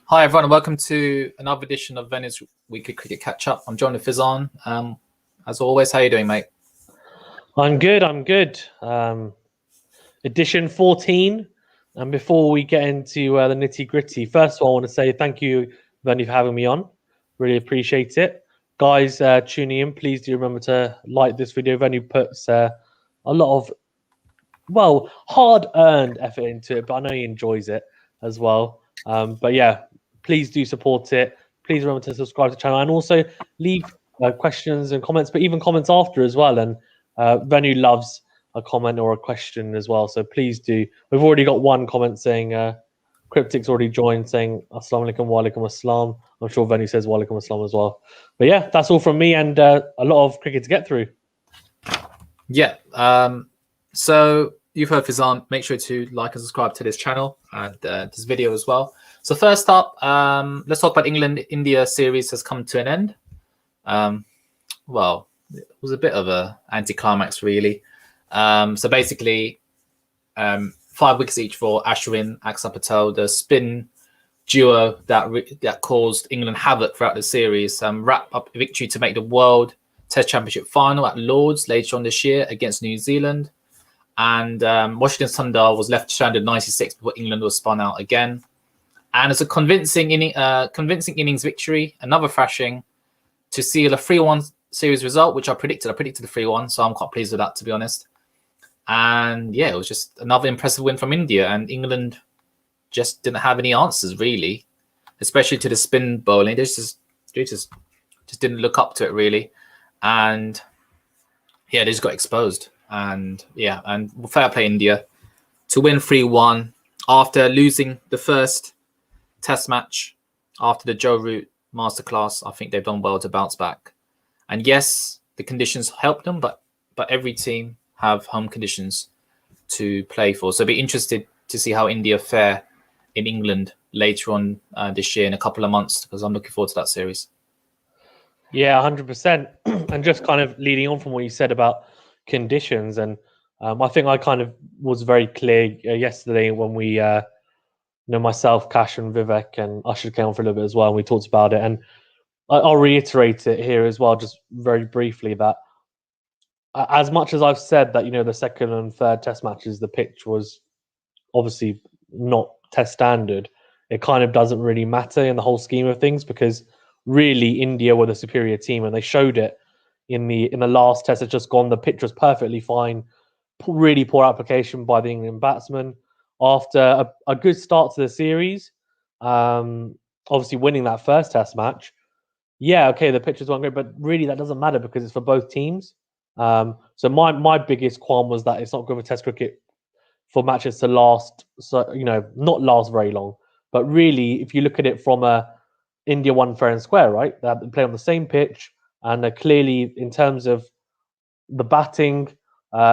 Hi everyone, and welcome to another edition of VENU's Weekly Cricket Catch Up. I'm joined with Fizan. As always, how you doing, mate? I'm good. Edition 14. And before we get into the nitty gritty, first of all, I want to say thank you, VENU, for having me on. Really appreciate it. Guys tuning in, please do remember to like this video. VENU puts a lot of, hard-earned effort into it, but I know he enjoys it as well. But yeah, please do support it. Please remember to subscribe to the channel and also leave questions and comments, but even comments after as well. And VENU loves a comment or a question as well, so please do. We've already got one comment saying Cryptic's already joined, saying Assalamu alaikum wa alaikum assalam. I'm sure VENU says wa alaikum assalam as well. But yeah, that's all from me and a lot of cricket to get through. Yeah. So you've heard Fizan. Make sure to like and subscribe to this channel and this video as well. So first up, let's talk about England-India series has come to an end. Well, it was a bit of a anticlimax, really. So basically, 5 wickets each for Ashwin, Axar, Patel, the spin duo that caused England havoc throughout the series. Wrap up victory to make the World Test Championship final at Lord's later on this year against New Zealand. And Washington Sundar was left stranded 96 before England was spun out again. And it's a convincing innings victory, another thrashing to seal a 3-1 series result, which I predicted. I predicted the 3-1, so I'm quite pleased with that, to be honest. And yeah, it was just another impressive win from India, and England just didn't have any answers, really, especially to the spin bowling. They just didn't look up to it, really. And yeah, they just got exposed. And yeah, and fair play India to win 3-1 after losing the first test match after the Joe Root masterclass. I think they've done well to bounce back. And yes, the conditions helped them, but every team have home conditions to play for. So I'll be interested to see how India fare in England later on this year in a couple of months, because I'm looking forward to that series. Yeah, 100%. And just kind of leading on from what you said about conditions, and I think I kind of was very clear yesterday when we, myself, Cash and Vivek and Ashwin came on for a little bit as well, and we talked about it. And I'll reiterate it here as well, just very briefly, that as much as I've said that, the second and third test matches, the pitch was obviously not test standard, it kind of doesn't really matter in the whole scheme of things, because really India were the superior team, and they showed it in the last test that's just gone. The pitch was perfectly fine. Really poor application by the England batsmen after a good start to the series. Obviously winning that first test match. Yeah, okay, the pitches weren't great, but really that doesn't matter because it's for both teams. So my biggest qualm was that it's not good for Test cricket for matches to last, so not last very long. But really, if you look at it from India won fair and square, right? They play on the same pitch, and clearly in terms of the batting,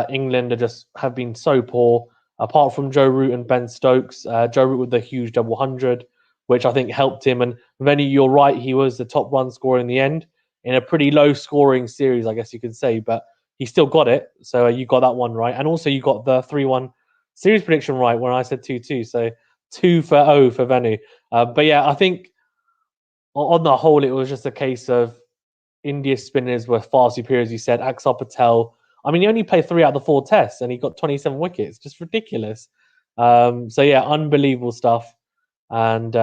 England have been so poor. Apart from Joe Root and Ben Stokes, Joe Root with the huge double 100, which I think helped him. And VENU, you're right, he was the top run scorer in the end in a pretty low scoring series, I guess you could say, but he still got it. So you got that one right. And also you got the 3-1 series prediction right when I said 2-2. So 2-0 for VENU. But yeah, I think on the whole, it was just a case of India's spinners were far superior, as you said. Axar Patel, I mean, he only played 3 out of the 4 tests and he got 27 wickets. Just ridiculous. So yeah, unbelievable stuff. And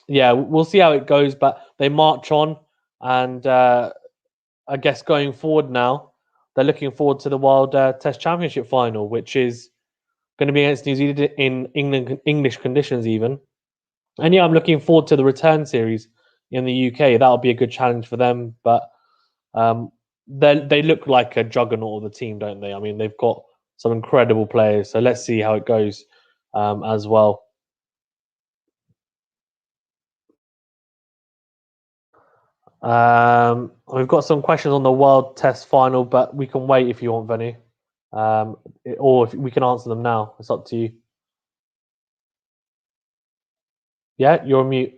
yeah, we'll see how it goes, but they march on. And I guess going forward now, they're looking forward to the World Test Championship final, which is going to be against New Zealand in English conditions even. And yeah, I'm looking forward to the return series in the UK. That'll be a good challenge for them. But they look like a juggernaut of the team, don't they? I mean, they've got some incredible players. So let's see how it goes as well. We've got some questions on the World Test final, but we can wait if you want, VENU. Or if we can answer them now. It's up to you. Yeah, you're on mute.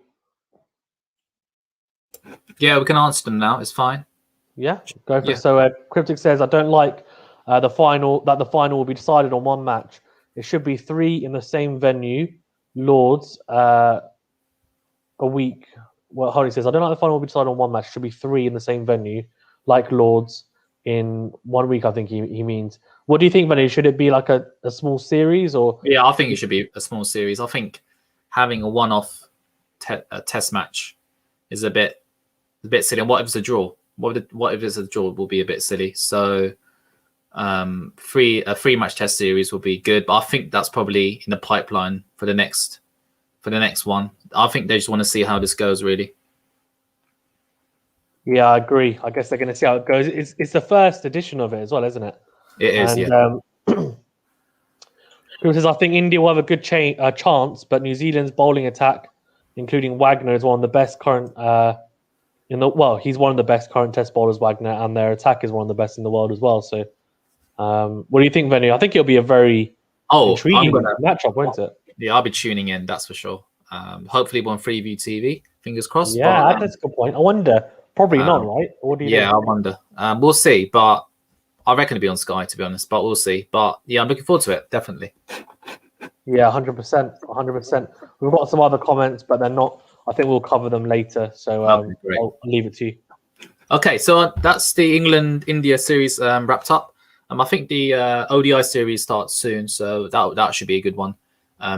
Yeah, we can answer them now. It's fine. Yeah, go for it. So Cryptic says, I don't like the final will be decided on one match. It should be 3 in the same venue, Lords. a week. Well, Hardy says, I don't know if the final will be decided on one match. It should be 3 in the same venue, like Lords, in 1 week, I think he means. What do you think, Benny? Should it be like a small series or? Yeah, I think it should be a small series. I think having a one-off test match is a bit silly. And what if it's a draw? What if it's a draw? Will be a bit silly. So a 3-match test series will be good, but I think that's probably in the pipeline for the next one. I think they just want to see how this goes, really. Yeah, I agree. I guess they're going to see how it goes. It's the first edition of it as well, isn't it? It is, and, yeah. Who says, I think India will have a good chance, but New Zealand's bowling attack, including Wagner, is one of the best current he's one of the best current test bowlers, Wagner, and their attack is one of the best in the world as well. So what do you think, Venu? I think it'll be a very intriguing matchup, won't it? Yeah, I'll be tuning in, that's for sure. Hopefully on Freeview TV, fingers crossed. Yeah, that's a good point. I wonder. Probably not, right? What do you think? I wonder. We'll see, but I reckon it'll be on Sky, to be honest, but we'll see. But yeah, I'm looking forward to it, definitely. Yeah, 100%. 100%. We've got some other comments, but they're not. I think we'll cover them later. So I'll leave it to you. Okay, so that's the England-India series wrapped up. I think the ODI series starts soon, so that should be a good one.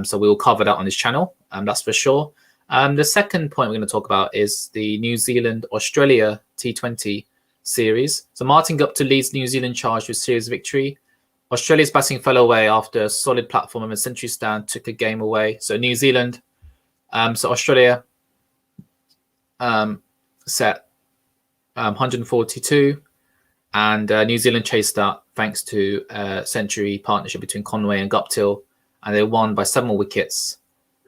So we'll cover that on this channel, that's for sure. The second point we're going to talk about is the New Zealand-Australia T20 series. So Martin Guptill leads New Zealand charge with series victory. Australia's batting fell away after a solid platform and a century stand took a game away. So New Zealand, so Australia set 142, and New Zealand chased that thanks to a century partnership between Conway and Guptill, and they won by 7 wickets,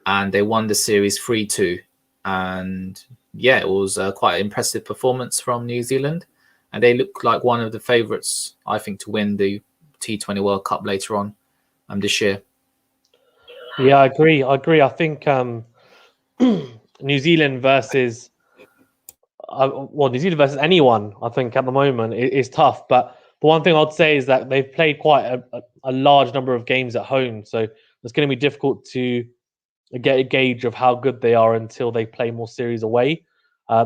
and they won the series 3-2. And yeah, it was quite an impressive performance from New Zealand, and they look like one of the favourites, I think, to win the T20 World Cup later on this year. Yeah, I agree. I think New Zealand versus New Zealand versus anyone, I think at the moment is tough. But the one thing I'd say is that they've played quite a large number of games at home, so it's going to be difficult to get a gauge of how good they are until they play more series away.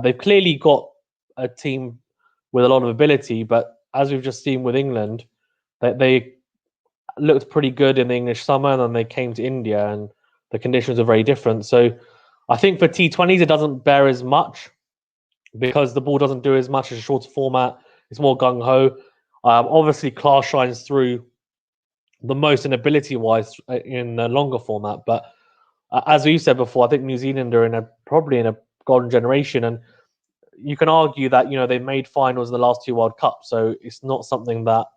They've clearly got a team with a lot of ability, but as we've just seen with England, they looked pretty good in the English summer, and then they came to India, and the conditions are very different. So I think for T20s, it doesn't bear as much because the ball doesn't do as much as a shorter format. It's more gung-ho. Obviously, class shines through the most in ability-wise in the longer format. But as we said before, I think New Zealand are probably in a golden generation. And you can argue that, they've made finals in the last 2 World Cups. So it's not something that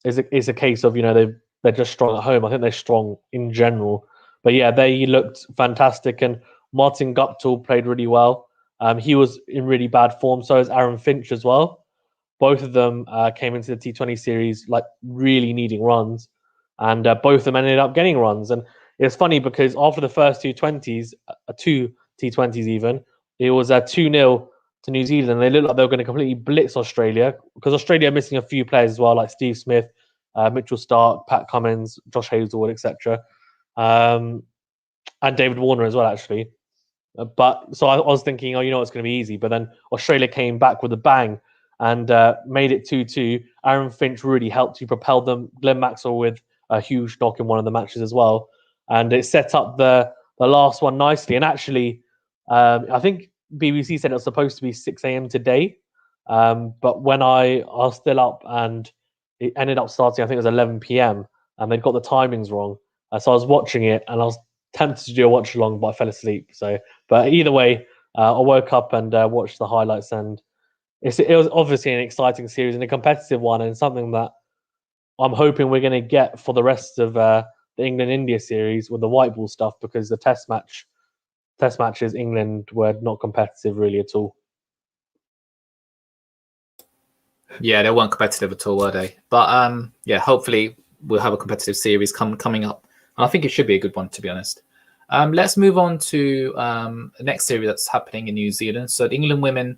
is a case of, they're just strong at home. I think they're strong in general. But yeah, they looked fantastic. And Martin Guptill played really well. He was in really bad form. So is Aaron Finch as well. Both of them came into the T20 series like really needing runs, and both of them ended up getting runs. And it's funny because after the first 2 T20s even, it was 2-0 to New Zealand. They looked like they were going to completely blitz Australia because Australia are missing a few players as well, like Steve Smith, Mitchell Starc, Pat Cummins, Josh Hazlewood, etc., and David Warner as well, actually. But so I was thinking, it's going to be easy. But then Australia came back with a bang and made it 2-2. Aaron Finch really helped. He propelled them. Glenn Maxwell with a huge knock in one of the matches as well. And it set up the last one nicely. And actually, I think BBC said it was supposed to be 6 a.m. today. But when I was still up and it ended up starting, I think it was 11 p.m. and they'd got the timings wrong. So I was watching it and I was tempted to do a watch along, but I fell asleep. So, but either way, I woke up and watched the highlights, and it was obviously an exciting series and a competitive one, and something that I'm hoping we're going to get for the rest of the England-India series with the white ball stuff, because the test matches England were not competitive really at all. Yeah, they weren't competitive at all, were they? But yeah, hopefully we'll have a competitive series coming up. And I think it should be a good one, to be honest. Let's move on to the next series that's happening in New Zealand. So the England women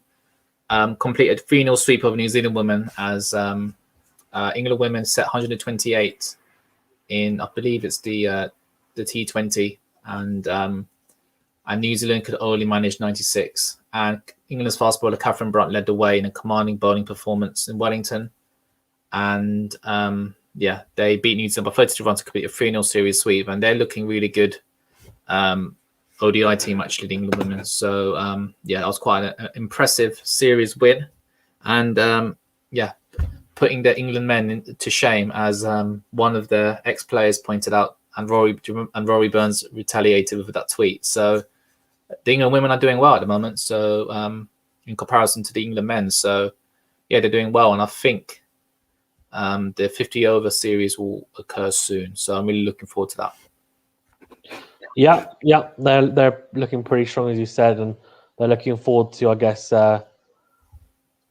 completed 3-0 sweep over New Zealand women as England women set 128 in, I believe it's the T20, and and New Zealand could only manage 96. And England's fast bowler Catherine Brunt led the way in a commanding bowling performance in Wellington. And they beat New Zealand by 32 runs to complete a 3-0 series sweep, and they're looking really good. ODI team, actually, the England women. So that was quite an impressive series win, and putting the England men to shame, as one of the ex-players pointed out, and Rory Burns retaliated with that tweet. So the England women are doing well at the moment. So in comparison to the England men, so they're doing well, and I think the 50 over series will occur soon. So I'm really looking forward to that. Yeah, they're looking pretty strong, as you said, and they're looking forward to, I guess,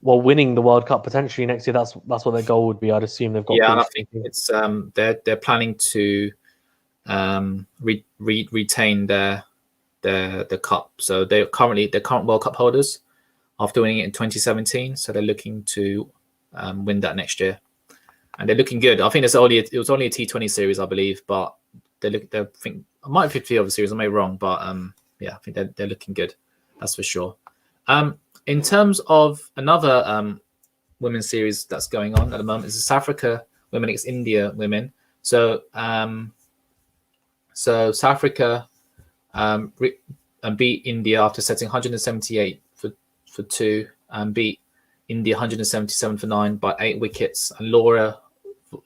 winning the World Cup potentially next year. That's what their goal would be. I'd assume they've got. Yeah, and I think it's they're planning to retain their cup. So they're current World Cup holders after winning it in 2017. So they're looking to win that next year, and they're looking good. I think it was only a T20 series, I believe, but I think I might have 50 over series. I may be wrong, but I think they're looking good. That's for sure. In terms of another women's series that's going on at the moment, is the South Africa women against India women. So South Africa beat India after setting 178 for 2, and beat India 177 for 9 by 8 wickets. And Laura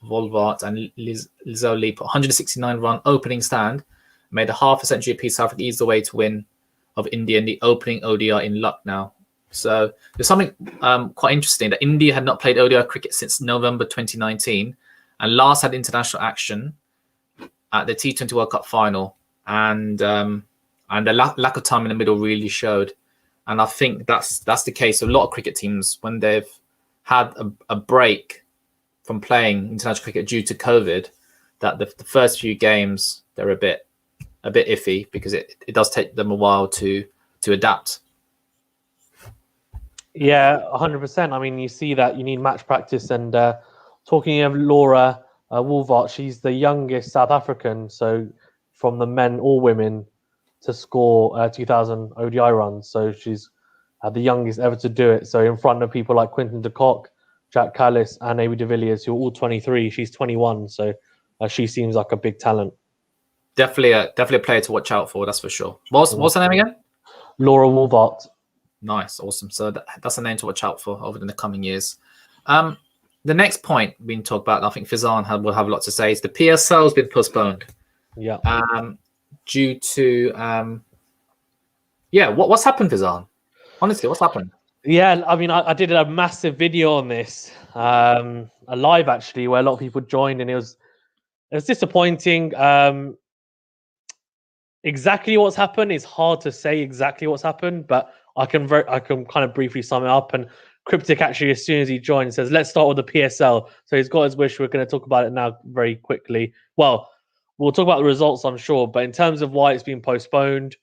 Volvart and Lizelle Lee put 169 run opening stand, made a half a century apiece. South Africa eased the way to win of India in the opening ODI in Lucknow. So there's something quite interesting, that India had not played ODI cricket since November 2019, and last had international action at the T20 World Cup final, and the lack of time in the middle really showed. And I think that's the case of a lot of cricket teams when they've had a break from playing international cricket due to COVID, that the first few games they're a bit iffy, because it does take them a while to adapt. Yeah, 100%. I mean, you see that you need match practice. And talking of Laura Wolvart, she's the youngest South African, so from the men or women, to score 2,000 ODI runs. So she's the youngest ever to do it. So in front of people like Quinton de Kock, Jack Callis, and Amy de Villiers, who are all 23. She's 21, so she seems like a big talent. Definitely a player to watch out for, that's for sure. What's her name again? Laura Wolvart. Nice, awesome. So that's a name to watch out for over the coming years. The next point being talked about, I think Fizan will have a lot to say, is the PSL has been postponed. Yeah. Due to what's happened, Fizan? Honestly, what's happened? Yeah, I mean, I did a massive video on this, a live actually, where a lot of people joined, and it was disappointing. Exactly what's happened is hard to say exactly what's happened, but I can kind of briefly sum it up. And Cryptic actually, as soon as he joined, says, "Let's start with the PSL." So he's got his wish. We're going to talk about it now very quickly. Well, we'll talk about the results, I'm sure, but in terms of why it's been postponed,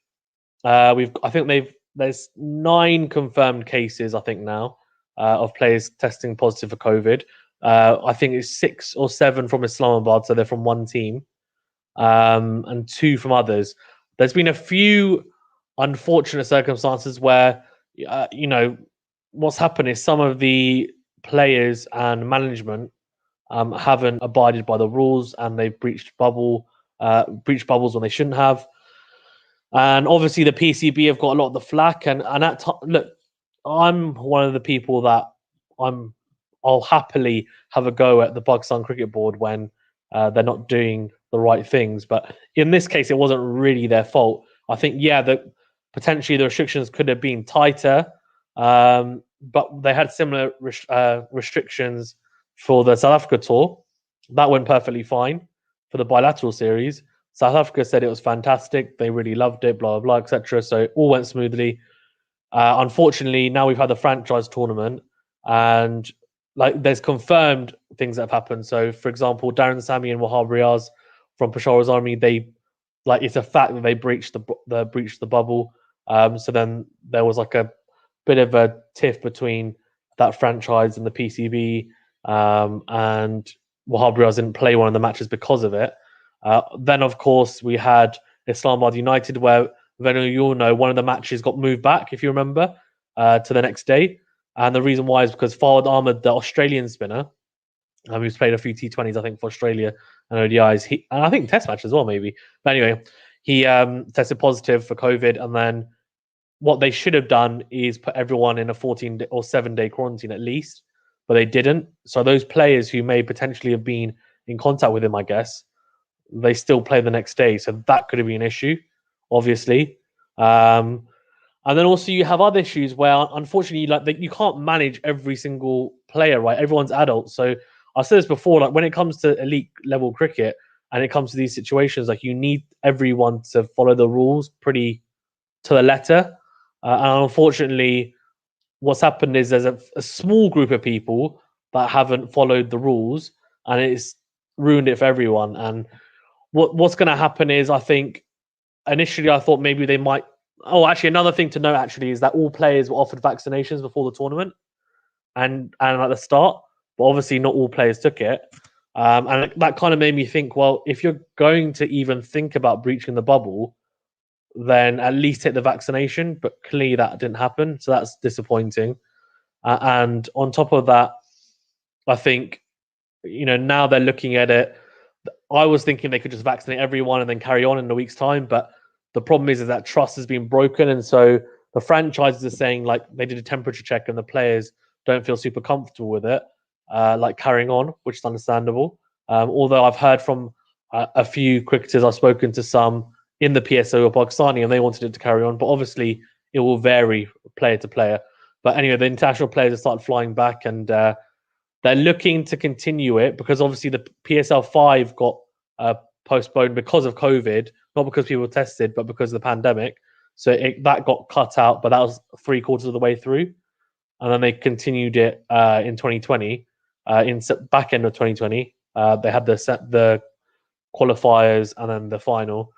there's 9 confirmed cases, I think now, of players testing positive for COVID. I think it's 6 or 7 from Islamabad, so they're from one team, and 2 from others. There's been a few unfortunate circumstances where, what's happened is some of the players and management haven't abided by the rules, and they've breached bubbles when they shouldn't have. And obviously the PCB have got a lot of the flack. And at look, I'm one of the people that I'll happily have a go at the Pakistan Cricket Board when they're not doing the right things. But in this case, it wasn't really their fault. I think, potentially the restrictions could have been tighter, but they had similar restrictions for the South Africa tour. That went perfectly fine for the bilateral series. South Africa said it was fantastic. They really loved it, blah, blah, blah, etc. So it all went smoothly. Unfortunately, now we've had the franchise tournament, and there's confirmed things that have happened. So, for example, Darren Sammy and Wahab Riaz from Peshawar's Army, it's a fact that they breached the bubble. So then there was a bit of a tiff between that franchise and the PCB, and Wahab Riaz didn't play one of the matches because of it. Then, of course, we had Islamabad United, where VENU, you'll know one of the matches got moved back, if you remember, to the next day. And the reason why is because Fawad Ahmed, the Australian spinner, who's played a few T20s, I think, for Australia and ODIs, and I think Test match as well, maybe. But anyway, he tested positive for COVID, and then what they should have done is put everyone in a 14 or 7-day quarantine at least, but they didn't. So those players who may potentially have been in contact with him, I guess, they still play the next day. So that could have been an issue, obviously. And then also you have other issues where, unfortunately, like you can't manage every single player, right? Everyone's adult. So I said this before, like when it comes to elite level cricket and it comes to these situations, like you need everyone to follow the rules pretty to the letter. And unfortunately, what's happened is there's a small group of people that haven't followed the rules, and it's ruined it for everyone. And what's going to happen is, I think initially I thought maybe they might. Oh, actually, another thing to note actually is that all players were offered vaccinations before the tournament, and at the start, but obviously not all players took it. And that kind of made me think, well, if you're going to even think about breaching the bubble, then at least take the vaccination. But clearly that didn't happen, so that's disappointing. And on top of that, I think, now they're looking at it. I was thinking they could just vaccinate everyone and then carry on in a week's time, but the problem is that trust has been broken, and so the franchises are saying like they did a temperature check and the players don't feel super comfortable with it, like carrying on, which is understandable. Although I've heard from a few cricketers, I've spoken to some in the PSL or Pakistani, and they wanted it to carry on, but obviously it will vary player to player. But anyway, the international players have started flying back, and they're looking to continue it because obviously the PSL 5 got postponed because of COVID, not because people tested, but because of the pandemic. So that got cut out, but that was 3/4 of the way through. And then they continued it in 2020, in back end of 2020. They had the qualifiers and then the final.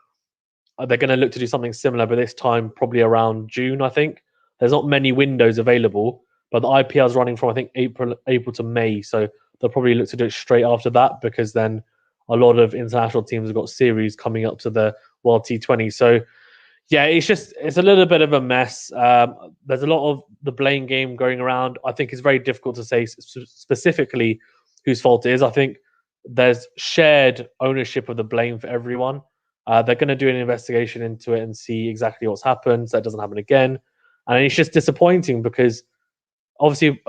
They're going to look to do something similar, but this time probably around June, I think. There's not many windows available, but the IPL is running from, I think, April to May. So they'll probably look to do it straight after that, because then a lot of international teams have got series coming up to the World T20. So yeah, it's a little bit of a mess. There's a lot of the blame game going around. I think it's very difficult to say specifically whose fault it is. I think there's shared ownership of the blame for everyone. They're going to do an investigation into it and see exactly what's happened, so that doesn't happen again. And it's just disappointing because obviously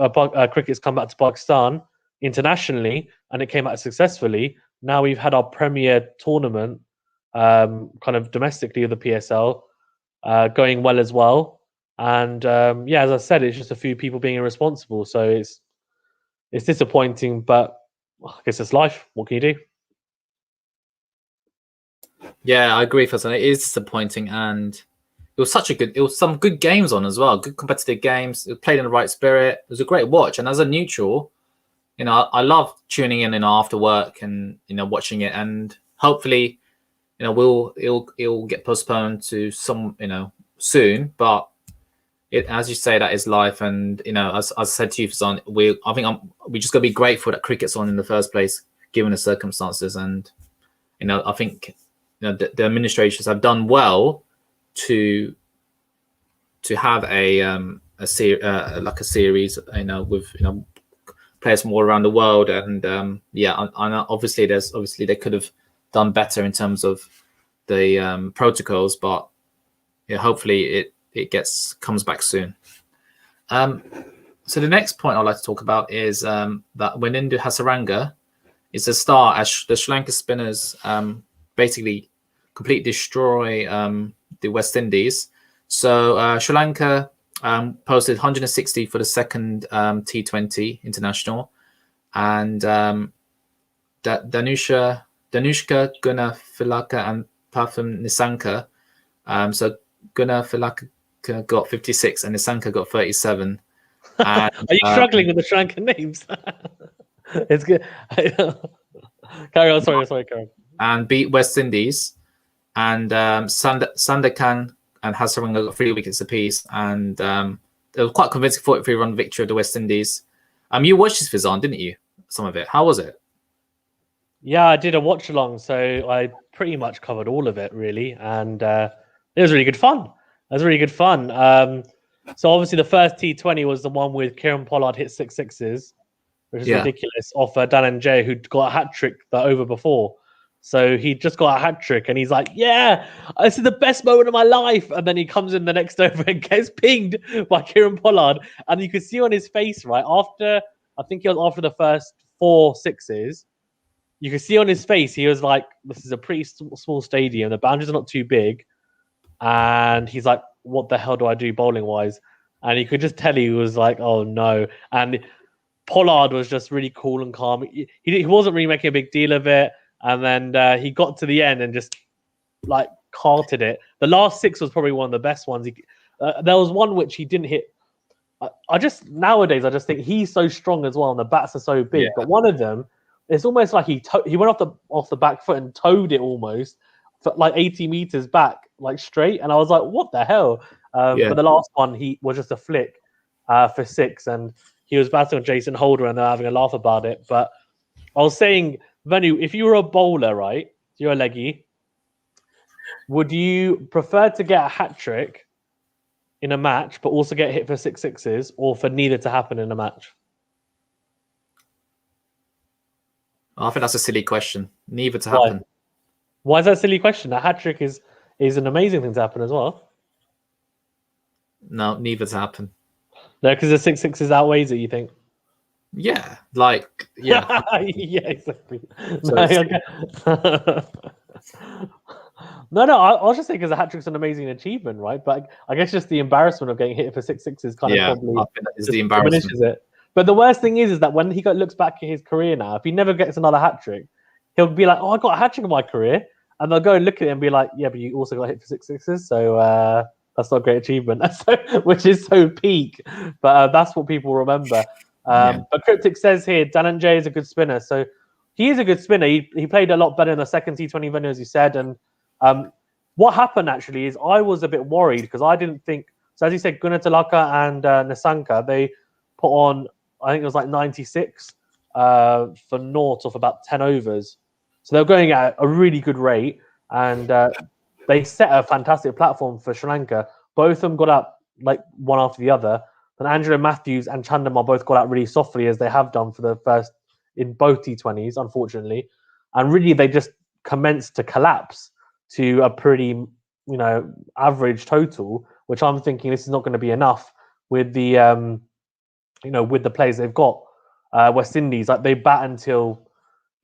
cricket's come back to Pakistan internationally and it came out successfully. Now we've had our premier tournament kind of domestically of the PSL going well as well. And yeah, as I said, it's just a few people being irresponsible. So it's disappointing, but I guess it's life. What can you do? Yeah, I agree, Faisal. It is disappointing, and it was some good games on as well. Good competitive games. It played in the right spirit. It was a great watch. And as a neutral, I love tuning in, after work and watching it. And hopefully, it'll get postponed to some soon. But as you say, that is life. And as I said to you, Faisal, we just got to be grateful that cricket's on in the first place, given the circumstances. And I think the administrations have done well to have a series, with players from all around the world, and yeah, and obviously they could have done better in terms of the protocols, but hopefully it comes back soon. So the next point I'd like to talk about is that Wenindu Hasaranga is a star as the Sri Lanka spinners basically completely destroy the West Indies. So Sri Lanka posted 160 for the second T20 international, and Danushka Gunafilaka and Pathum Nisanka. So Gunafilaka got 56 and Nisanka got 37. And, are you struggling with the Sri Lankan names? It's good. Carry on. Sorry, carry on. And beat West Indies. And Sandakan and Hasaranga got 3 wickets apiece. And it was quite convincing 43-run victory of the West Indies. You watched this, Fizan, didn't you? Some of it. How was it? Yeah, I did a watch along, so I pretty much covered all of it, really. And It was really good fun. It was really good fun. So obviously the first T20 was the one with Kieran Pollard hit 6 sixes, which is ridiculous, off Dan and Jay, who got a hat trick the over before. So he just got a hat trick, and he's like, "Yeah, this is the best moment of my life." And then he comes in the next over and gets pinged by Kieran Pollard, and you could see on his face, right after, I think it was after the first 4 6s, you could see on his face he was like, "This is a pretty small stadium. The boundaries are not too big," and he's like, "What the hell do I do bowling wise?" And you could just tell he was like, "Oh no!" And Pollard was just really cool and calm. He wasn't really making a big deal of it. And then he got to the end and just like carted it. The last 6 was probably one of the best ones. There was one which he didn't hit. Nowadays I just think he's so strong as well, and the bats are so big. Yeah. But one of them, it's almost like he went off the back foot and towed it almost for like 80 meters back, like straight. And I was like, what the hell? But the last one he was just a flick for 6, and he was batting on Jason Holder, and they're having a laugh about it. But I was saying, Venu, if you were a bowler, right, you're a leggy, would you prefer to get a hat trick in a match, but also get hit for 6 sixes, or for neither to happen in a match? I think that's a silly question. Neither to happen. Why is that a silly question? A hat trick is an amazing thing to happen as well. No, neither to happen. No, because the 6 sixes outweighs it, you think? Yeah, yeah, exactly. So No, I was just saying because a hat trick's an amazing achievement, right? But I guess just the embarrassment of getting hit for 6 sixes kind of probably I think that is the embarrassment. diminishes it. But the worst thing is that when he looks back at his career now, if he never gets another hat trick, he'll be like, "Oh, I got a hat trick in my career," and they'll go and look at it and be like, "Yeah, but you also got hit for 6 sixes, so that's not a great achievement," which is so peak. But that's what people remember. But Cryptic says here, Dan and Jay is a good spinner. So he is a good spinner. He played a lot better in the second T20 venue, as you said. And what happened actually is I was a bit worried because I didn't think. So as you said, Gunatilaka and Nissanka, they put on, I think it was like 96 for naught off about 10 overs. So they were going at a really good rate. And they set a fantastic platform for Sri Lanka. Both of them got up like one after the other. And Angelo Matthews and Chandamar both got out really softly, as they have done for the first in both T20s, unfortunately. And really, they just commenced to collapse to a pretty, average total, which I'm thinking this is not going to be enough with the, with the players they've got. West Indies, like they bat until,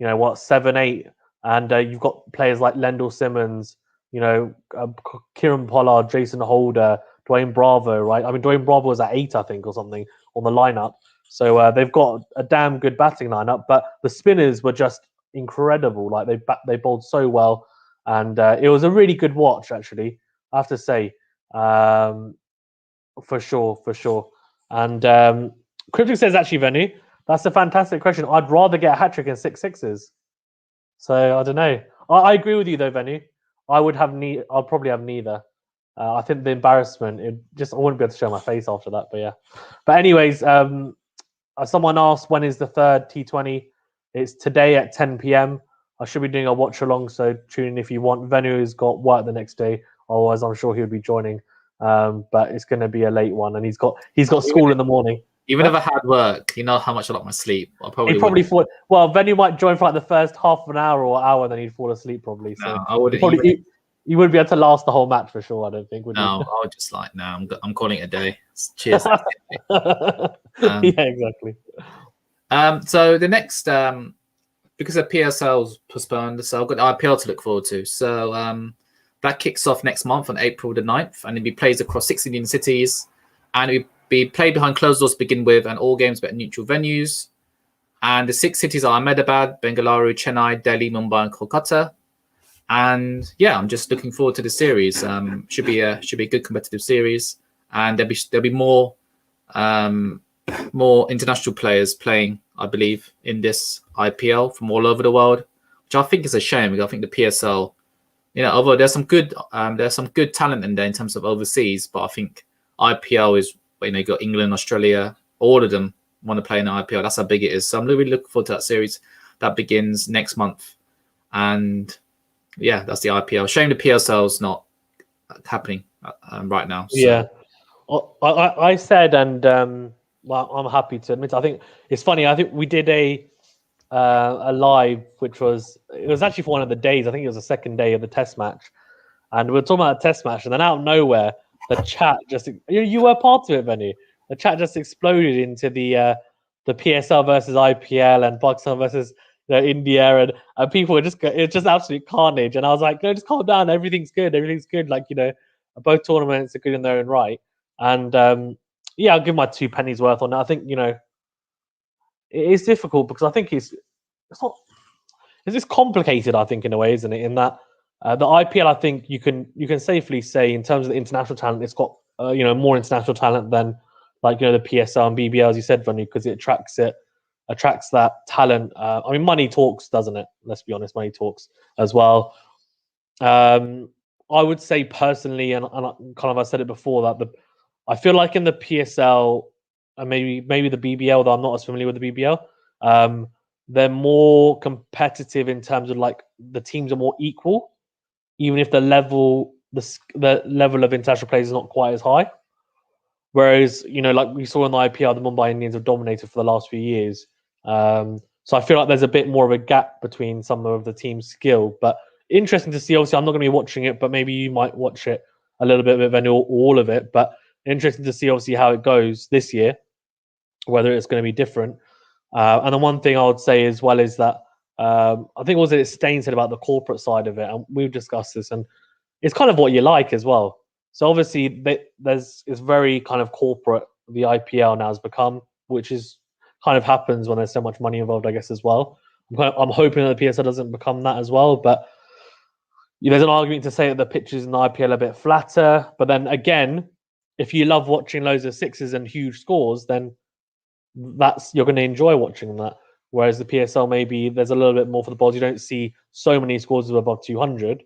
7, 8, and you've got players like Lendl Simmons, Kieran Pollard, Jason Holder, Dwayne Bravo, right? I mean, Dwayne Bravo was at 8, I think, or something on the lineup. So they've got a damn good batting lineup, but the spinners were just incredible. Like they bowled so well, and it was a really good watch, actually. I have to say, for sure. And Cryptic says, actually, Venu, that's a fantastic question. I'd rather get a hat trick in 6 sixes. So I don't know. I agree with you though, Venu. I'll probably have neither. I think the embarrassment, I wouldn't be able to show my face after that. But yeah. But anyways, someone asked, when is the third T20? It's today at 10 p.m. I should be doing a watch along, so tune in if you want. Venu's got work the next day, otherwise I'm sure he'll be joining. But it's going to be a late one, and he's got school in the morning. Even if I had work, you know how much I like my sleep. He probably thought, well, Venu might join for like the first half of an hour or hour, then he'd fall asleep probably. So no, I wouldn't. You wouldn't be able to last the whole match for sure, I don't think, would you? No, I would just like, no, I'm calling it a day. Cheers. Yeah, exactly. So the next, because the PSL's postponed, so I've got IPL to look forward to. So that kicks off next month on April the 9th, and it'll be played across 6 Indian cities, and it'll be played behind closed doors to begin with, and all games at neutral venues. And the 6 cities are Ahmedabad, Bengaluru, Chennai, Delhi, Mumbai, and Kolkata. And yeah, I'm just looking forward to the series. Should be a good competitive series, and there'll be more international players playing, I believe, in this IPL from all over the world, which I think is a shame, because I think the PSL, although there's some good talent in there in terms of overseas, but I think IPL is, you got England, Australia, all of them want to play in the IPL. That's how big it is. So I'm really looking forward to that series that begins next month. And yeah, that's the IPL. Shame the PSL's not happening right now. So. Yeah, I said, and well, I'm happy to admit, I think it's funny. I think we did a live, which was actually for one of the days. I think it was the second day of the test match, and we were talking about a test match, and then out of nowhere, the chat just you were part of it, VENU. The chat just exploded into the PSL versus IPL and Pakistan versus India, and people were it's just absolute carnage. And I was like, no, just calm down. Everything's good. Everything's good. Like, both tournaments are good in their own right. And yeah, I'll give my 2 pennies worth on that. I think it is difficult because I think it's not. It's just complicated. I think in a way, isn't it? In that the IPL, I think you can safely say in terms of the international talent, it's got more international talent than like the PSL and BBL, as you said, Vanu, because it attracts that talent. I mean, money talks, doesn't it? Let's be honest, money talks as well. I would say personally, and kind of I said it before, that I feel like in the PSL and maybe the BBL, though I'm not as familiar with the BBL, they're more competitive in terms of like the teams are more equal, even if the level of international players is not quite as high. Whereas, like we saw in the IPL, the Mumbai Indians have dominated for the last few years. So I feel like there's a bit more of a gap between some of the team's skill. But interesting to see. Obviously, I'm not going to be watching it, but maybe you might watch it a little bit of it, or all of it. But interesting to see, obviously, how it goes this year, whether it's going to be different. And the one thing I would say as well is that I think what was it Stain said about the corporate side of it, and we've discussed this, and it's kind of what you like as well. So obviously, it's very kind of corporate. The IPL now has become, which is kind of happens when there's so much money involved, I guess, as well. I'm hoping that the PSL doesn't become that as well. But there's an argument to say that the pitches in the IPL are a bit flatter. But then again, if you love watching loads of sixes and huge scores, then you're going to enjoy watching that. Whereas the PSL, maybe there's a little bit more for the balls. You don't see so many scores of above 200.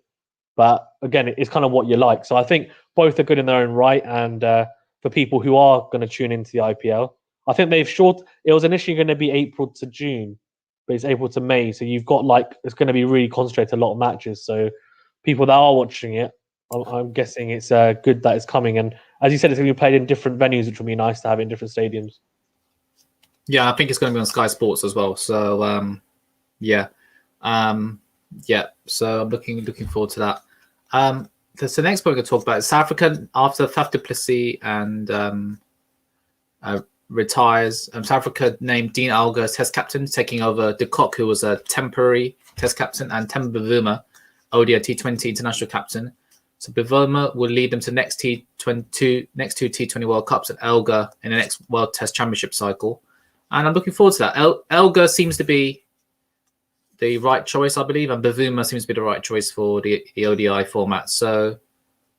But again, it's kind of what you like. So I think both are good in their own right. And for people who are going to tune into the IPL, I think it was initially going to be April to June, but it's April to May. So you've got it's going to be really concentrated a lot of matches. So people that are watching it, I'm guessing it's good that it's coming. And as you said, it's going to be played in different venues, which will be nice to have in different stadiums. Yeah, I think it's going to be on Sky Sports as well. So yeah. So I'm looking forward to that. So the next point we're going to talk about is South Africa after Faf du Plessis and retires. South Africa named Dean Alger as Test captain, taking over De Kock, who was a temporary Test captain, and Temba Bavuma, ODI T20 international captain. So Bavuma will lead them to next two T20 World Cups, and Elgar in the next World Test Championship cycle. And I'm looking forward to that. Elgar seems to be the right choice, I believe, and Bavuma seems to be the right choice for the ODI format. So,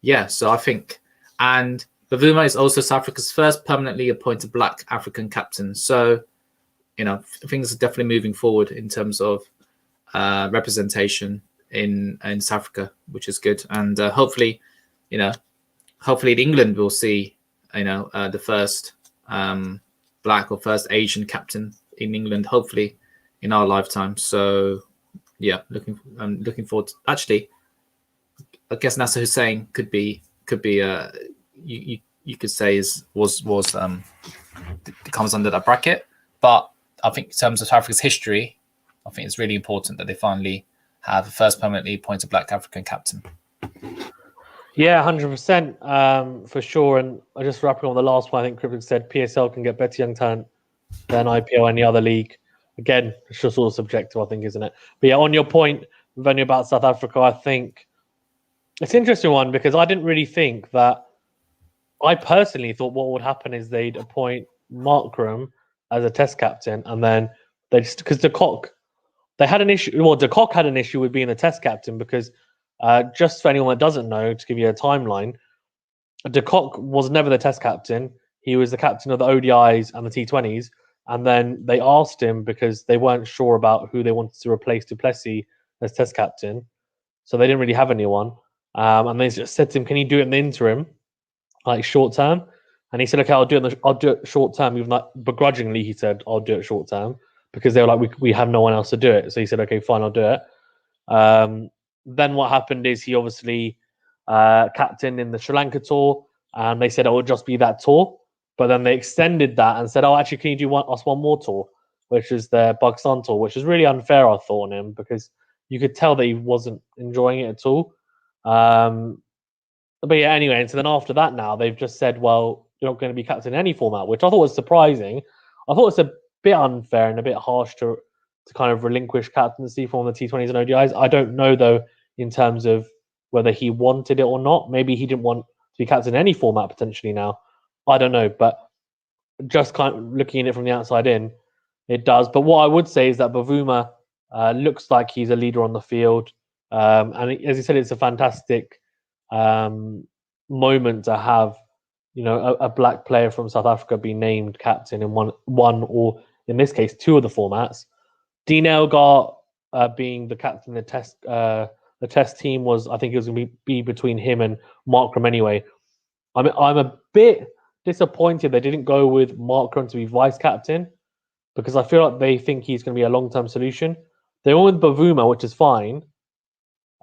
yeah, so I think, and Bavuma is also South Africa's first permanently appointed Black African captain. So, things are definitely moving forward in terms of representation in South Africa, which is good. And hopefully England will see, the first Black or first Asian captain in England, hopefully in our lifetime. So yeah, I'm looking forward to, actually, I guess Nasser Hussain could be you could say comes under that bracket. But I think in terms of South Africa's history, I think it's really important that they finally have a first permanently appointed Black African captain. Yeah, 100% for sure. And I just wrapping on the last one, I think Crippin said PSL can get better young talent than IPL or any other league. Again, it's just all subjective, I think, isn't it? But yeah, on your point, Venue, about South Africa, I think it's an interesting one because I didn't really think that. I personally thought what would happen is they'd appoint Markram as a Test captain, and then they just because De Kock, they had an issue. Well, De Kock had an issue with being a Test captain because just for anyone that doesn't know, to give you a timeline, De Kock was never the Test captain. He was the captain of the ODIs and the T20s. And then they asked him because they weren't sure about who they wanted to replace du Plessis as Test captain. So they didn't really have anyone. And they just said to him, can you do it in the interim, like short term? And he said, okay, I'll do it short term. Even like begrudgingly, he said, I'll do it short term because they were like, we have no one else to do it. So he said, okay, fine, I'll do it. Then what happened is he obviously captain in the Sri Lanka tour, and they said it would just be that tour. But then they extended that and said, "Oh, actually, can you do us one more tour, which is the Pakistan tour?" Which is really unfair, I thought, on him, because you could tell that he wasn't enjoying it at all. But yeah, anyway, and so then after that, now they've just said, "Well, you're not going to be captain in any format," which I thought was surprising. I thought it's a bit unfair and a bit harsh to kind of relinquish captaincy from the T20s and ODIs. I don't know though, in terms of whether he wanted it or not. Maybe he didn't want to be captain in any format potentially now. I don't know, but just kind of looking at it from the outside in, it does. But what I would say is that Bavuma looks like he's a leader on the field. And as you said, it's a fantastic moment to have, a black player from South Africa be named captain in one or in this case two of the formats. Dean Elgar being the captain of the test team was, I think it was going to be between him and Markram anyway. I'm a bit disappointed they didn't go with Markram to be vice captain, because I feel like they think he's going to be a long-term solution. They went with Bavuma, which is fine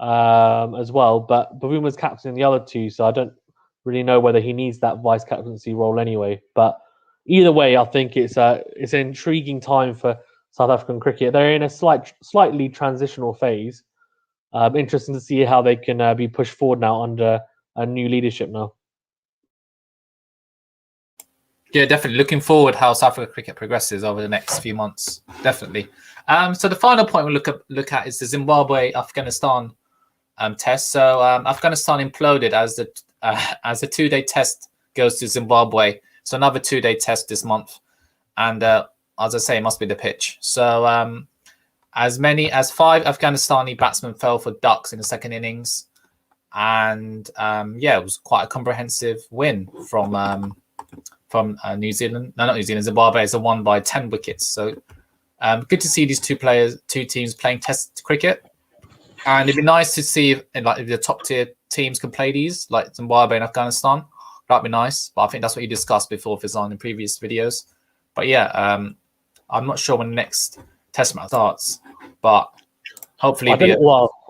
as well, but Bavuma's captain in the other two, so I don't really know whether he needs that vice captaincy role anyway. But either way, I think it's an intriguing time for South African cricket. They're in a slightly transitional phase. Interesting to see how they can be pushed forward now under a new leadership now. Yeah, definitely. Looking forward how South Africa cricket progresses over the next few months. Definitely. So the final point we'll look at is the Zimbabwe-Afghanistan test. So Afghanistan imploded as the 2-day test goes to Zimbabwe. So another 2-day test this month. And as I say, it must be the pitch. So as many as 5 Afghanistani batsmen fell for ducks in the second innings. And it was quite a comprehensive win from New Zealand. No, not New Zealand. Zimbabwe is a won by 10 wickets. So good to see these two teams playing test cricket. And it'd be nice to see if the top tier teams can play these, like Zimbabwe and Afghanistan. That'd be nice. But I think that's what you discussed before, Fizan, in previous videos. But yeah, I'm not sure when the next test match starts, but hopefully.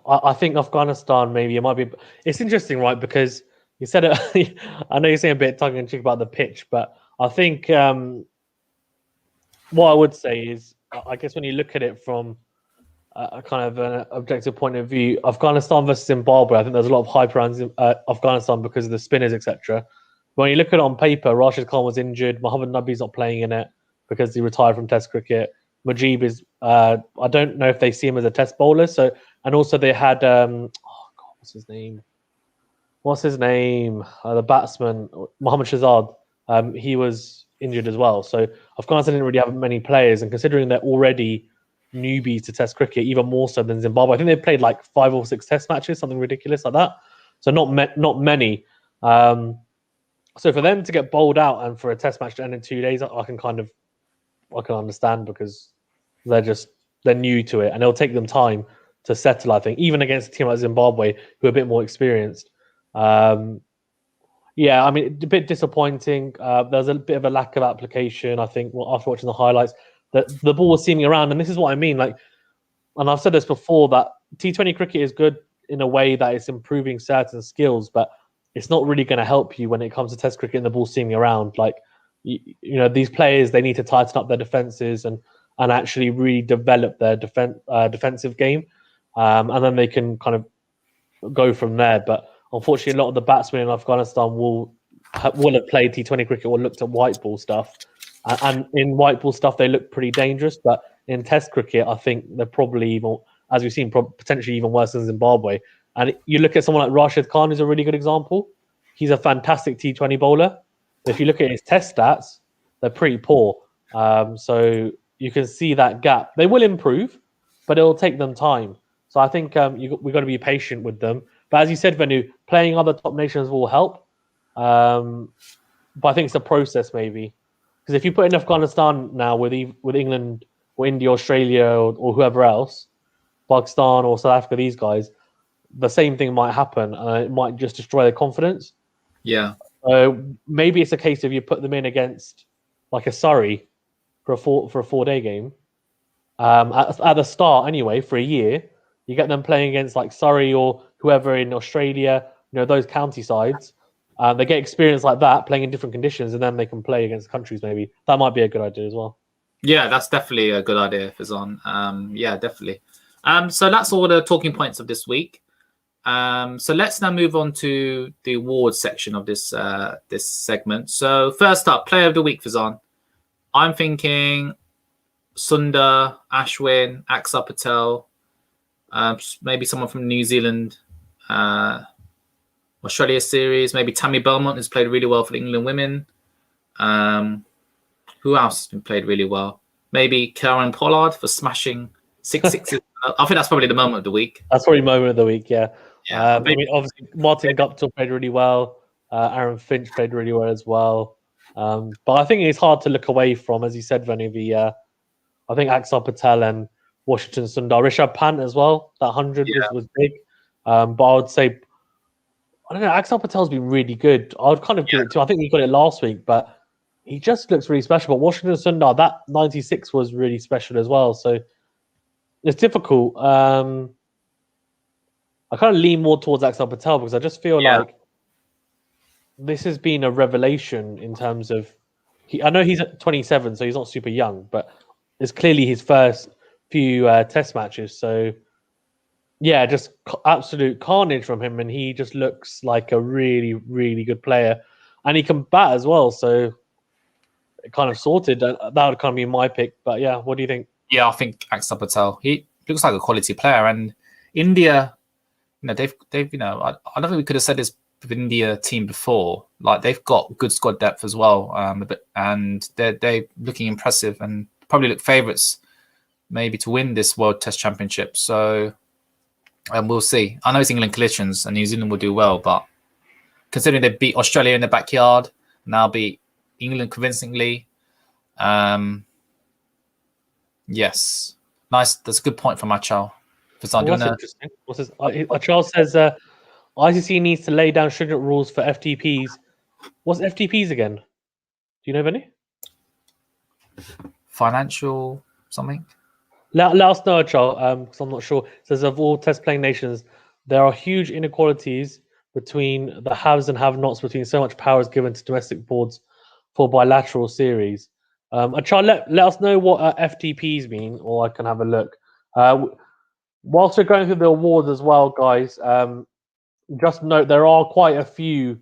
I think Afghanistan, maybe it might be. It's interesting, right? Because you said it. I know you're saying a bit tongue in cheek about the pitch, but I think what I would say is, I guess when you look at it from a kind of an objective point of view, Afghanistan versus Zimbabwe, I think there's a lot of hype around Afghanistan because of the spinners, etc. When you look at it on paper, Rashid Khan was injured. Mohammad Nabi's not playing in it because he retired from Test cricket. Mujib is, I don't know if they see him as a Test bowler. So, and also they had, what's his name? The batsman, Mohammad Shahzad. He was injured as well. So Afghanistan didn't really have many players, and considering they're already newbies to Test cricket, even more so than Zimbabwe. I think they played like 5 or 6 Test matches, something ridiculous like that. So not many. So for them to get bowled out and for a Test match to end in 2 days, I can understand, because they're new to it and it'll take them time to settle. I think even against a team like Zimbabwe, who are a bit more experienced. Yeah, I mean, a bit disappointing. There's a bit of a lack of application, I think, after watching the highlights. That the ball was seaming around, and this is what I mean. Like, and I've said this before, that T20 cricket is good in a way that it's improving certain skills, but it's not really going to help you when it comes to Test cricket and the ball seaming around. Like, these players, they need to tighten up their defenses and actually really develop their defensive game, and then they can kind of go from there. But unfortunately, a lot of the batsmen in Afghanistan will have played T20 cricket or looked at white ball stuff. And in white ball stuff, they look pretty dangerous. But in Test cricket, I think they're probably even, as we've seen, potentially even worse than Zimbabwe. And you look at someone like Rashid Khan, who's a really good example. He's a fantastic T20 bowler. But if you look at his Test stats, they're pretty poor. So you can see that gap. They will improve, but it'll take them time. So I think we've got to be patient with them. But as you said, VENU, playing other top nations will help. But I think it's a process, maybe. Because if you put in Afghanistan now with England or India, Australia, or whoever else, Pakistan or South Africa, these guys, the same thing might happen. It might just destroy their confidence. Yeah. Maybe it's a case of you put them in against like a Surrey for a 4-day game. At the start, anyway, for a year, you get them playing against like Surrey or whoever in Australia, those county sides. They get experience like that, playing in different conditions, and then they can play against countries. Maybe that might be a good idea as well. Yeah, that's definitely a good idea, Fizan. Yeah, definitely. So that's all the talking points of this week. So let's now move on to the awards section of this this segment. So first up, Player of the Week, Fizan. I'm thinking Sundar, Ashwin, Axar, Patel, maybe someone from New Zealand, Australia series, maybe Tammy Belmont, who's played really well for the England women. Who else has been played really well? Maybe Karen Pollard for smashing 6 sixes. I think that's probably the moment of the week. That's probably moment of the week, yeah. Yeah, I mean, obviously, Martin Guptill played really well. Aaron Finch played really well as well. But I think it's hard to look away from, as you said, Venu, I think Axar Patel and Washington Sundar. Rishabh Pant as well. That 100 was big. But I would say, I don't know, Axar Patel's been really good. I would kind of give it to, I think we got it last week, but he just looks really special. But Washington Sundar, that 96 was really special as well. So it's difficult. I kind of lean more towards Axar Patel because I just feel like this has been a revelation in terms of. I know he's at 27, so he's not super young, but it's clearly his first few test matches. So yeah, just absolute carnage from him, and he just looks like a really, really good player, and he can bat as well. So it kind of sorted. That would kind of be my pick. But yeah, what do you think? Yeah, I think Axar Patel. He looks like a quality player, and India, they've I don't think we could have said this with India team before. Like they've got good squad depth as well, and they're looking impressive and probably look favourites maybe to win this World Test Championship. So we'll see. I know it's England collisions and New Zealand will do well, but considering they beat Australia in the backyard, now beat England convincingly. Yes. Nice. That's a good point from Achal. That's interesting. Achal says ICC needs to lay down stringent rules for FTPs. What's FTPs again? Do you know of any? Financial something? Let us know, Achal, because I'm not sure. It says of all test playing nations, there are huge inequalities between the haves and have-nots, between so much power is given to domestic boards for bilateral series. Achal, let us know what FTPs mean, or I can have a look. Whilst we're going through the awards as well, guys, just note there are quite a few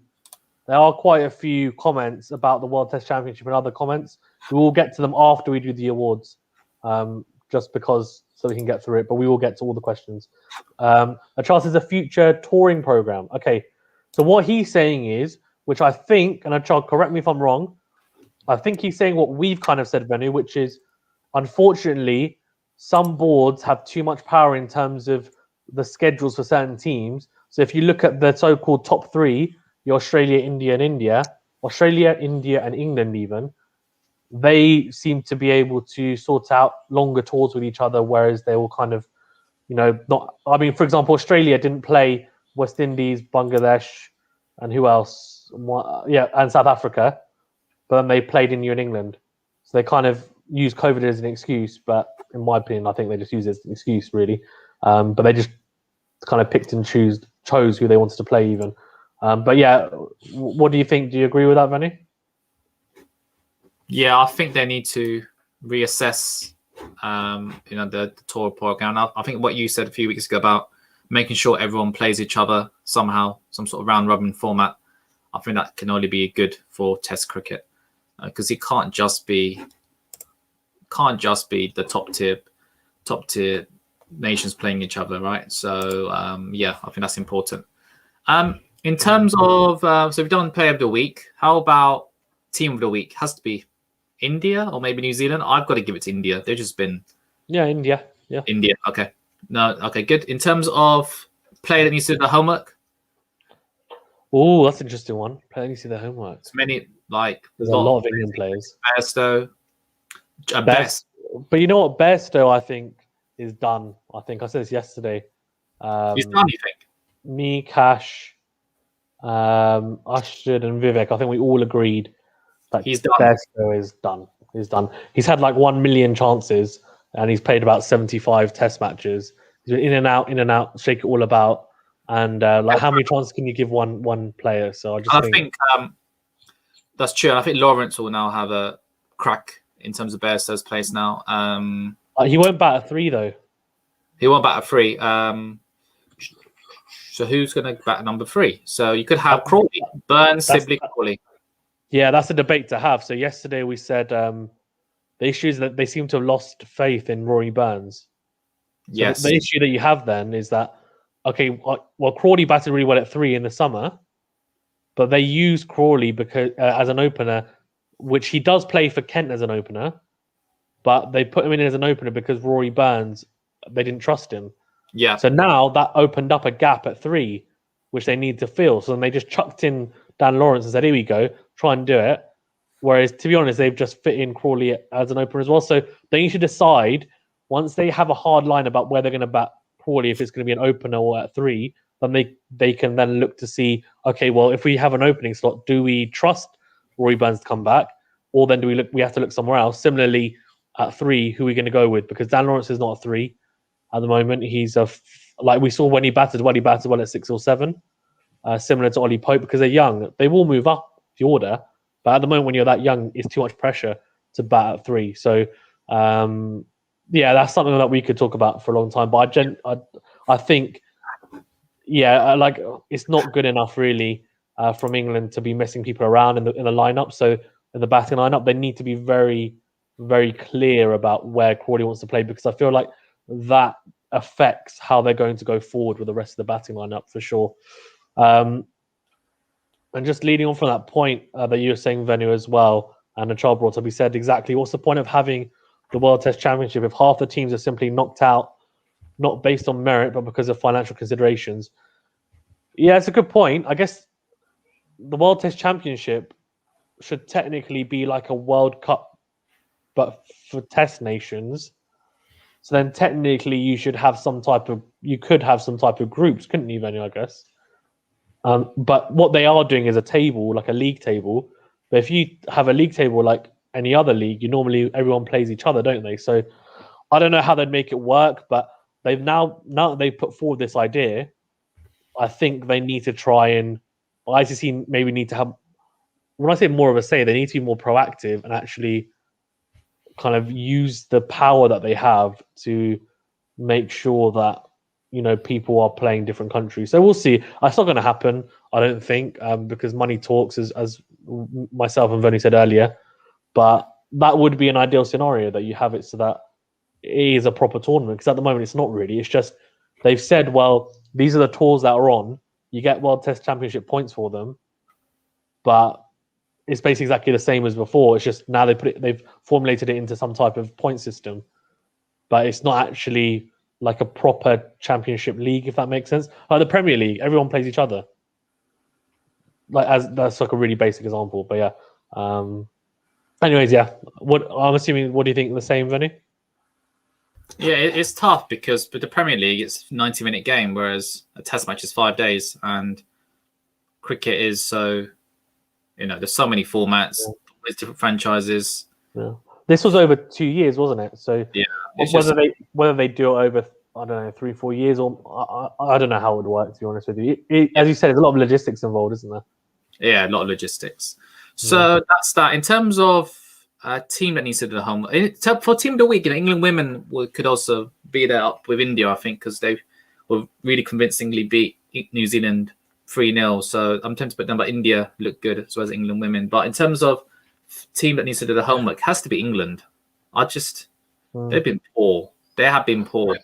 comments about the World Test Championship and other comments. We will get to them after we do the awards, just because so we can get through it. But we will get to all the questions. Achal says a future touring program. Okay, so what he's saying is, which I think, and Achal, correct me if I'm wrong, I think he's saying what we've kind of said, Venu, which is, unfortunately, some boards have too much power in terms of the schedules for certain teams. So if you look at the so-called top three, the Australia, India, and England even, they seem to be able to sort out longer tours with each other, whereas they will kind of, not. I mean, for example, Australia didn't play West Indies, Bangladesh, and who else? And South Africa. But then they played in England. So they kind of use COVID as an excuse, but in my opinion, I think they just use it as an excuse, really. But they just kind of picked and chose who they wanted to play even. But yeah, what do you think? Do you agree with that, Venu? Yeah, I think they need to reassess, the tour program. I think what you said a few weeks ago about making sure everyone plays each other somehow, some sort of round robin format. I think that can only be good for Test cricket, because it can't just be the top tier nations playing each other, right? So I think that's important. In terms of so we've done Player of the Week. How about Team of the Week? Has to be India or maybe New Zealand. I've got to give it to India. They've just been India. Yeah, India. Okay, good. In terms of player that needs to do the homework. Oh, that's an interesting one. Player needs to do the homework. It's many there's a lot of Indian players. Bairstow, Best. But you know what? Bairstow, I think, is done. I think I said this yesterday. He's done, you think? Me, Cash, Ashwin, and Vivek. I think we all agreed that he's done. Bairstow is done. He's done. He's had like 1 million chances, and he's played about 75 Test matches. He's been in and out, shake it all about. And like, how many chances can you give one player? So I think that's true. And I think Lawrence will now have a crack in terms of Bairstow's place now. He won't bat at 3 though. He won't bat at 3. So who's going to bat at number 3? So you could have Crawley, Burns, Sibley, Crawley. Yeah, that's a debate to have. So yesterday we said the issue is that they seem to have lost faith in Rory Burns. So yes. The issue that you have then is that, okay, well, Crawley batted really well at 3 in the summer, but they used Crawley because as an opener, which he does play for Kent as an opener, but they put him in as an opener because Rory Burns, they didn't trust him. Yeah. So now that opened up a gap at 3, which they need to fill. So then they just chucked in Dan Lawrence and said, here we go, try and do it. Whereas, to be honest, they've just fit in Crawley as an opener as well. So they need to decide, once they have a hard line about where they're going to bat Crawley, if it's going to be an opener or at 3, then they can then look to see, okay, well, if we have an opening slot, do we trust Rory Burns to come back? Or then we have to look somewhere else? Similarly, at 3, who are we going to go with? Because Dan Lawrence is not a 3 at the moment. He's like we saw when he batted well at 6 or 7, similar to Ollie Pope, because they're young. They will move up the order, but at the moment when you're that young, it's too much pressure to bat at 3. So yeah, that's something that we could talk about for a long time. But I think, yeah, like it's not good enough really from England to be messing people around in the lineup. So in the batting lineup, they need to be very, very clear about where Crawley wants to play, because I feel like that affects how they're going to go forward with the rest of the batting lineup for sure. And just leading on from that point that you were saying, VENU, as well, and the child brought up, he said exactly, what's the point of having the World Test Championship if half the teams are simply knocked out, not based on merit, but because of financial considerations? Yeah, it's a good point. I guess the World Test Championship should technically be like a World Cup, but for Test nations. So then technically you could have some type of groups, couldn't you, VENU, I guess? But what they are doing is a table, like a league table. But if you have a league table like any other league, everyone plays each other, don't they? So I don't know how they'd make it work, but they've now that they've put forward this idea, I think they need to try and ICC maybe need to have, when I say more of a say, they need to be more proactive and actually kind of use the power that they have to make sure that, people are playing different countries. So we'll see. It's not going to happen, I don't think, because money talks, as myself and VENU said earlier. But that would be an ideal scenario, that you have it so that it is a proper tournament. Because at the moment, it's not really. It's just they've said, well, these are the tours that are on. You get World Test Championship points for them, but it's basically exactly the same as before. It's just now they've formulated it into some type of point system, but it's not actually like a proper championship league, if that makes sense. Like the Premier League, everyone plays each other. That's like a really basic example, but yeah. Anyways, yeah. What do you think? The same, VENU? Yeah, it's tough because with the Premier League, it's a 90-minute game, whereas a Test match is 5 days, and cricket is so. There's so many formats, there's different franchises. Yeah. This was over 2 years, wasn't it? So yeah, whether they do it over, I don't know, 3-4 years, or I don't know how it would work, to be honest with you. As you said, there's a lot of logistics involved, isn't there? Yeah, a lot of logistics. So that's that. In terms of a team that needs to do the homework, for Team of the Week, England women could also be there up with India, I think, because they will really convincingly beat New Zealand 3-0. So I'm tempted to put them, but India look good as well as England women. But in terms of team that needs to do the homework, has to be England. They've been poor. They have been poor.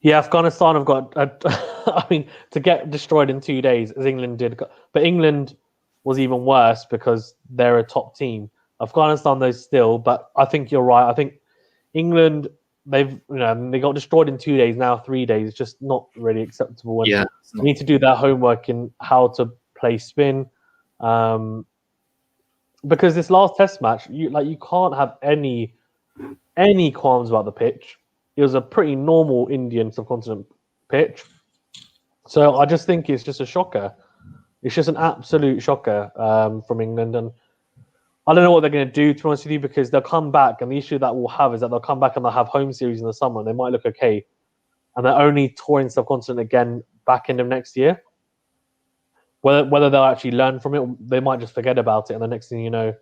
Yeah, Afghanistan have got, to get destroyed in 2 days, as England did. But England was even worse because they're a top team. Afghanistan, though, still. But I think you're right. I think England, they got destroyed in 2 days, now 3 days. It's just not really acceptable. And you need to do that homework in how to play spin. Because this last Test match, you can't have any qualms about the pitch. It was a pretty normal Indian subcontinent pitch. So I just think it's just a shocker. It's just an absolute shocker from England. And I don't know what they're going to do, to be honest with you, because they'll come back, and the issue that we'll have is that they'll come back and they'll have home series in the summer, and they might look okay. And they're only touring subcontinent again back end of next year. Whether they'll actually learn from it, they might just forget about it, and the next thing you know,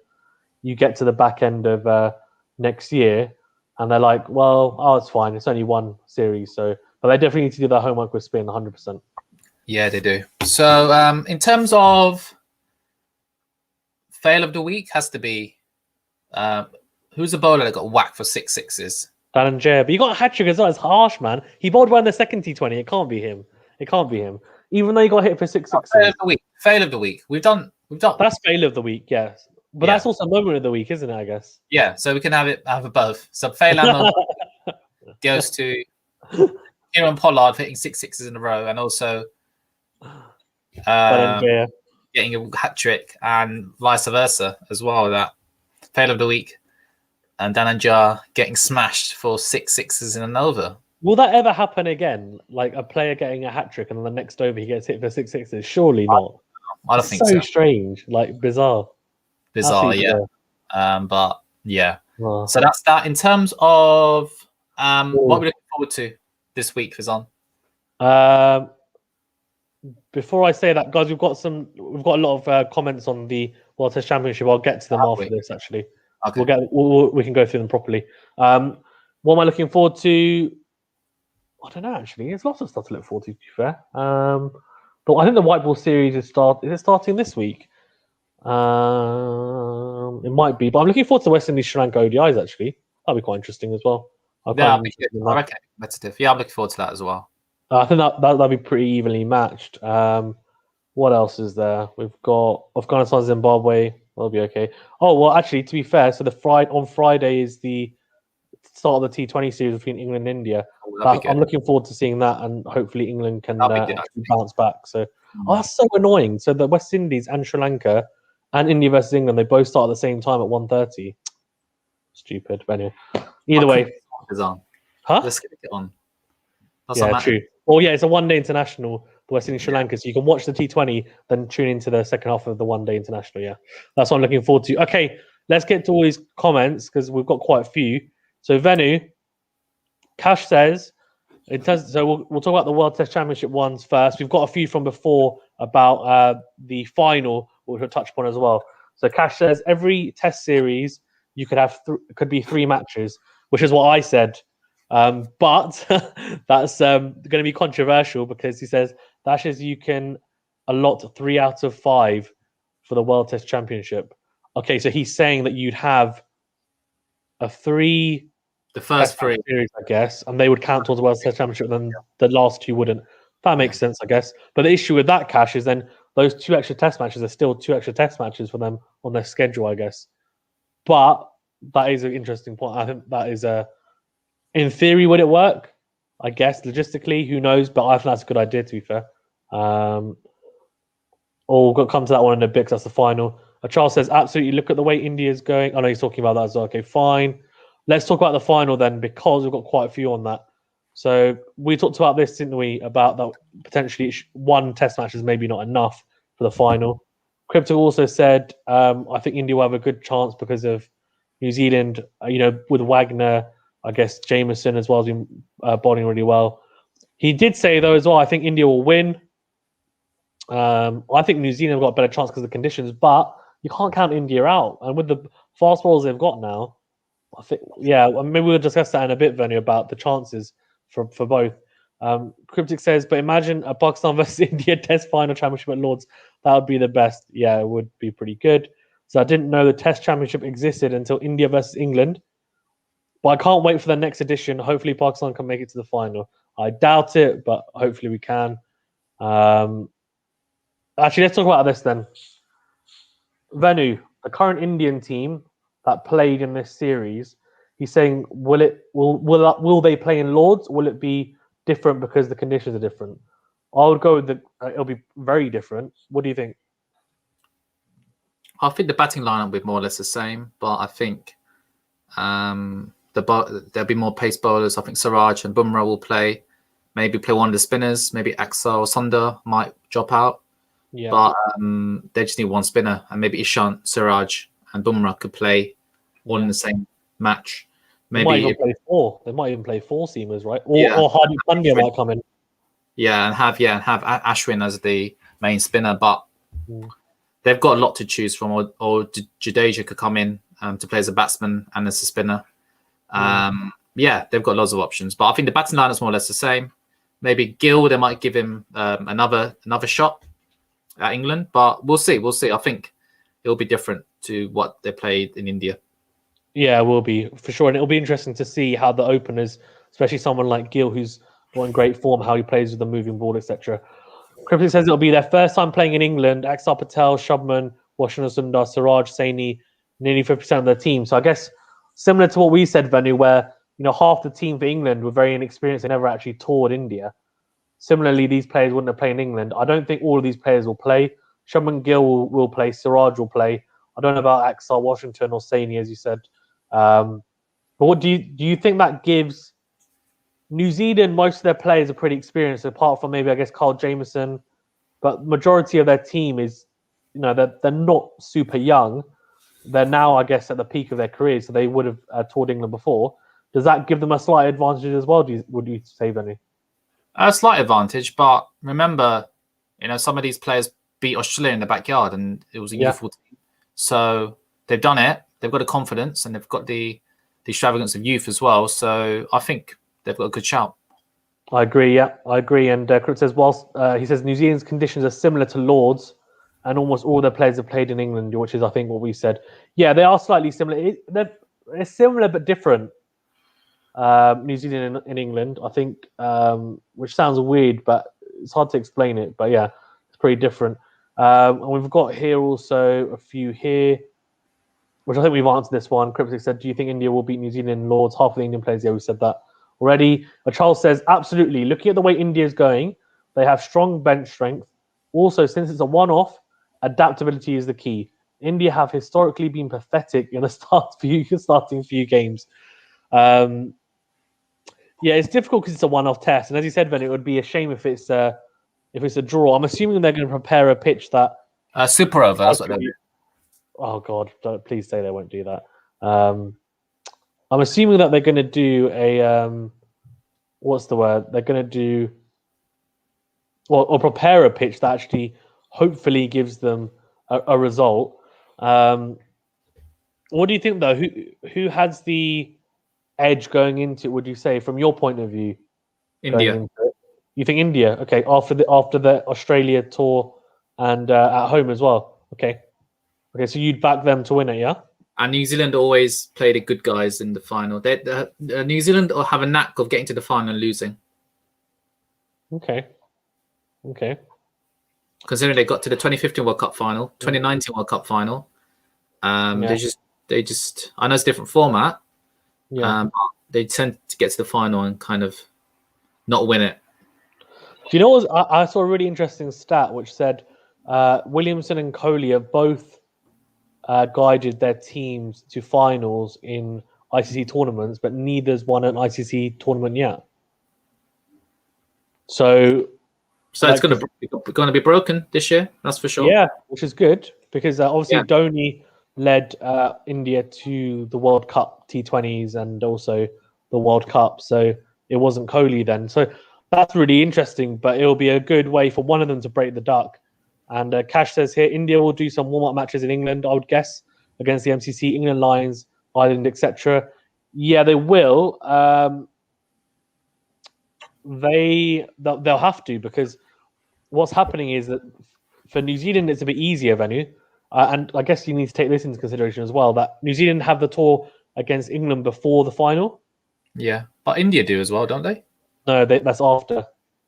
you get to the back end of next year, and they're like, "Well, it's fine. It's only one series." So, but they definitely need to do their homework with spin, 100%. Yeah, they do. So, in terms of fail of the week, has to be who's a bowler that got whacked for 6 sixes? Dhananjaya, but you got a hat trick as well. It's harsh, man. He bowled well in the second T20. It can't be him. It can't be him. Even though he got hit for 6 sixes. Fail of the week. Fail of the week. We've done. That's fail of the week, yes. But that's also moment of the week, isn't it? I guess. Yeah. So we can have it both. So fail and moment goes to Kieran Pollard for hitting 6 sixes in a row, and also getting a hat trick, and vice versa as well. That fail of the week, and Dhananjaya getting smashed for 6 sixes in an over. Will that ever happen again? Like a player getting a hat trick and then the next over he gets hit for 6 sixes? Surely not. I don't think so. So strange, like bizarre. Yeah. But yeah. Oh. So that's that. In terms of what we're looking forward to this week, Fizan. Before I say that, guys, we've got a lot of comments on the World Test Championship. I'll get to them after this. Actually, okay. We can go through them properly. What am I looking forward to? I don't know. Actually, there's lots of stuff to look forward to. To be fair, but I think the white ball series is starting this week? It might be, but I'm looking forward to the West Indies Sri Lanka ODIs. Actually, that'll be quite interesting as well. I reckon competitive. Yeah, I'm looking forward to that as well. I think that'll be pretty evenly matched. What else is there? We've got Afghanistan, Zimbabwe. That'll be okay. Oh well, actually, to be fair, so on Friday is the start of the T20 series between England and India. I'm looking forward to seeing that, and hopefully England can bounce back. So, that's so annoying. So the West Indies and Sri Lanka and India versus England, they both start at the same time at 1:30. Stupid, but anyway. Either way, let's get it on. That's true. Well, yeah, it's a one-day international, the West Indies Sri Lanka, so you can watch the T20, then tune into the second half of the one-day international. Yeah, that's what I'm looking forward to. Okay, let's get to all these comments because we've got quite a few. So VENU, Cash says, so we'll talk about the World Test Championship ones first. We've got a few from before about the final, which we'll touch upon as well. So Cash says every Test series you could have could be 3 matches, which is what I said. But that's going to be controversial because he says that says you can allot 3 out of 5 for the World Test Championship. Okay, so he's saying that you'd have the first 3 series, I guess, and they would count towards the World Test Championship, and then the last 2 wouldn't. That makes sense, I guess. But the issue with that, Cash, is then those 2 extra Test matches are still 2 extra Test matches for them on their schedule, I guess. But that is an interesting point. I think that is in theory, would it work? I guess logistically, who knows? But I think that's a good idea. To be fair, we'll come to that one in a bit because that's the final. Charles says, absolutely. Look at the way India's going. I know he's talking about that as well. Okay, fine. Let's talk about the final then, because we've got quite a few on that. So we talked about this, didn't we? About that potentially 1 Test match is maybe not enough for the final. Crypto also said, I think India will have a good chance because of New Zealand. With Wagner. I guess Jameson as well has been bowling really well. He did say, though, as well, I think India will win. I think New Zealand have got a better chance because of the conditions, but you can't count India out. And with the fast bowlers they've got now, I think, maybe we'll discuss that in a bit, Venu, about the chances for both. Cryptic says, but imagine a Pakistan versus India Test Final Championship at Lords. That would be the best. Yeah, it would be pretty good. So I didn't know the Test Championship existed until India versus England. But I can't wait for the next edition. Hopefully, Pakistan can make it to the final. I doubt it, but hopefully we can. Actually, let's talk about this then. VENU, the current Indian team that played in this series, he's saying, will they play in Lords? Will it be different because the conditions are different? I would go with it'll be very different. What do you think? I think the batting lineup will be more or less the same, but I think there'll be more pace bowlers. I think Siraj and Bumrah will play. Maybe play one of the spinners. Maybe Axar or Sundar might drop out. Yeah. But they just need one spinner. And maybe Ishant, Siraj and Bumrah could play all in the same match. Maybe They might even play 4 seamers, right? Or Hardik Pandya might come in. Yeah, and have Ashwin as the main spinner, but they've got a lot to choose from. Or Jadeja could come in to play as a batsman and as a spinner. Yeah, they've got lots of options, but I think the batting line is more or less the same. Maybe Gill, they might give him another shot at England, but we'll see. We'll see. I think it'll be different to what they played in India. Yeah, it will be for sure, and it'll be interesting to see how the openers, especially someone like Gill, who's not in great form, how he plays with the moving ball, etc. Cryptic says it'll be their first time playing in England. Axar, Patel, Shubman, Washington Sundar, Siraj, Saini, nearly 50% of their team. So I guess similar to what we said, Venu, where half the team for England were very inexperienced and never actually toured India. Similarly, these players wouldn't have played in England. I don't think all of these players will play. Shubman Gill will play. Siraj will play. I don't know about Axar, Washington, or Saini, as you said. But what do you think that gives New Zealand? Most of their players are pretty experienced, apart from maybe I guess Carl Jameson. But majority of their team is, they're not super young. They're now, I guess, at the peak of their careers, so they would have toured England before. Does that give them a slight advantage as well? Would you say, Benny? A slight advantage, but remember, some of these players beat Australia in the backyard, and it was a youthful team. So they've done it. They've got the confidence, and they've got the extravagance of youth as well. So I think they've got a good shout. I agree. Yeah, I agree. And Chris says, whilst he says New Zealand's conditions are similar to Lords, and almost all their players have played in England, which is, I think, what we said. Yeah, they are slightly similar. They're similar but different. New Zealand in England, I think, which sounds weird, but it's hard to explain it. But yeah, it's pretty different. And we've got here also a few here, which I think we've answered this one. Cryptic said, do you think India will beat New Zealand in Lords? Half of the Indian players, yeah, we said that already. Charles says, absolutely. Looking at the way India is going, they have strong bench strength. Also, since it's a one-off, adaptability is the key. India have historically been pathetic in the starting few games. Yeah, it's difficult because it's a one-off test, and as you said, Ben, it would be a shame if it's a draw. I'm assuming they're going to prepare a pitch that super over. That's what they'll do. Oh God! Please say they won't do that. I'm assuming that they're going to do a what's the word? They're going to do or prepare a pitch that actually hopefully gives them a result. What do you think though? Who has the edge going into it, would you say, from your point of view? India. You think India? Okay, after the Australia tour and at home as well. Okay, so you'd back them to win it, yeah? And New Zealand always play the good guys in the final. New Zealand have a knack of getting to the final and losing. Okay. Considering they got to the 2015 World Cup final, 2019 World Cup final, they just. I know it's a different format. Yeah. But they tend to get to the final and kind of not win it. Do you know what? I saw a really interesting stat which said Williamson and Kohli have both guided their teams to finals in ICC tournaments, but neither's won an ICC tournament yet. So it's going to be broken this year, that's for sure. Yeah, which is good because obviously Dhoni led India to the World Cup T20s and also the World Cup. So it wasn't Kohli then. So that's really interesting, but it'll be a good way for one of them to break the duck. And Cash says here, India will do some warm-up matches in England, I would guess, against the MCC, England Lions, Ireland, etc. Yeah, they will. They'll have to, because what's happening is that for New Zealand, it's a bit easier, VENU. And I guess you need to take this into consideration as well, that New Zealand have the tour against England before the final. Yeah, but India do as well, don't they? No, that's after.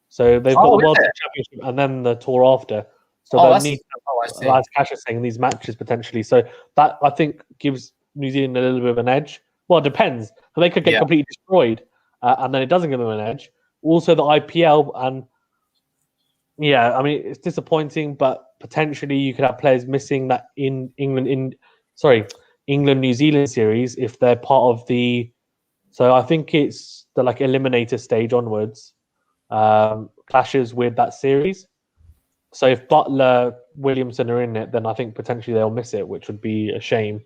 So they've got the World Championship and then the tour after. So they'll need, as Cash is saying, these matches potentially. So that, I think, gives New Zealand a little bit of an edge. Well, it depends. So they could get completely destroyed, and then it doesn't give them an edge. Also, the IPL, and I mean, it's disappointing, but potentially you could have players missing that in England-New Zealand series if they're part of the. So I think it's the eliminator stage onwards clashes with that series. So if Butler, Williamson are in it, then I think potentially they'll miss it, which would be a shame.